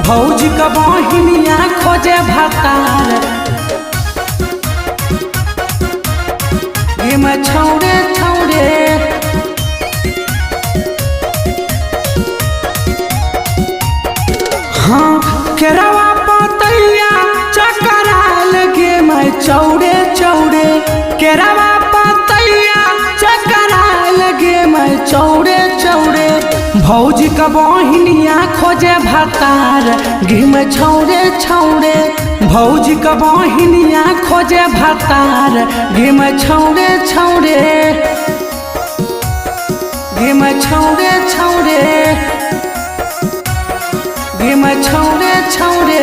भौजी का बहिनिया खोजे भातार गेम छौड़े छौड़े। हाँ केरवा पतैया चकराल गेम चौड़े चौड़े। केरवा पतैया चकराल गेम चौड़े चौड़े। भौजी का बहिनिया खोजे भातार गेम छौड़े छौड़े। भौजी का बहिनिया खोजे भातार गेम छौड़े छौड़े। गेम छौड़े छौड़े। गेम छौड़े छौड़े।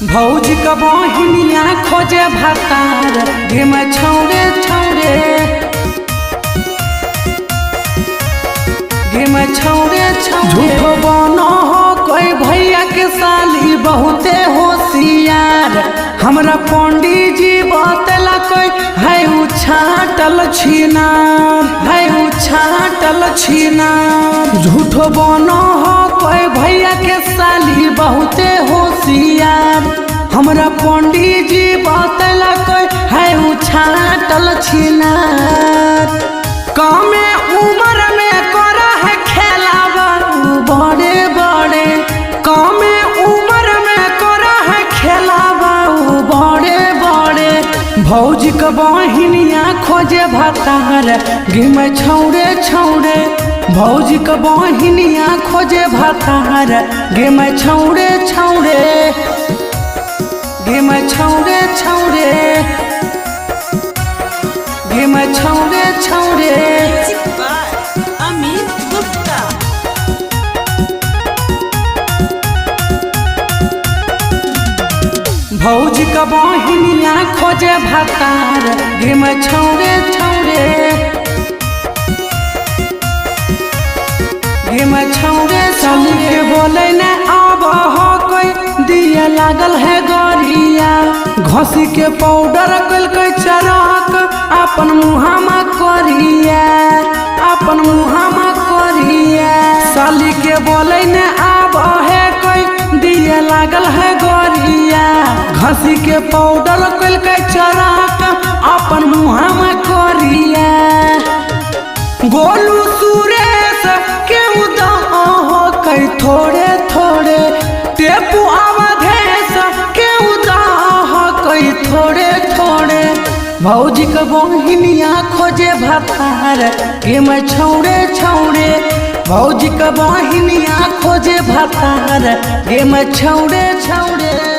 भौजी का बहिनिया खोजे भातार गेम छौड़े छौड़े। गेम छौड़े छौड़े। झूठो बनो हो कोई भैया के साली बहुते होशियार। हमरा पंडित जी बतला कोई है उछाटल छिनार है उछाटल छिनार। झूठो बनो हो कोई भैया के साली बहुते होशियार। हमरा पंडित जी बतला कोई है उछाटल छिनार। कमे उम्र में करा है खेलावा बड़े बड़े। कमे उम्र में करा है खेलावा बड़े बड़े। भौजी का बहिनिया खोजे भातार गेम छौड़े छौड़े। भौजी का बहिनिया खोजे भातार गेम छौड़े छौड़े। गेम छौड़े छौड़े। गेम छौड़े छौड़े। भौजी का बहिनिया खोजे भातार गेम छौड़े छौड़े। गेम छौड़े साली के बोले न अब हो कोई दिया लागल है गरिया। घसी के पाउडर कल के चरक अपन मुहामा करिया अपन मुहामा करिया। साली के बोले न अब है कोई दिया लागल है गरिया। घसी के पाउडर कल के चरक अपन मुहामा करिया। गोलू सुरेश के उदह हो कई थोड़े थोड़े। टेपू अवधेश के उदह हो कई थोड़े थोड़े। भौजी का बहिनिया खोजे भातार गेम छौड़े छौड़े। भौजी का बहिनिया खोजे भातार गेम छौड़े छौड़े।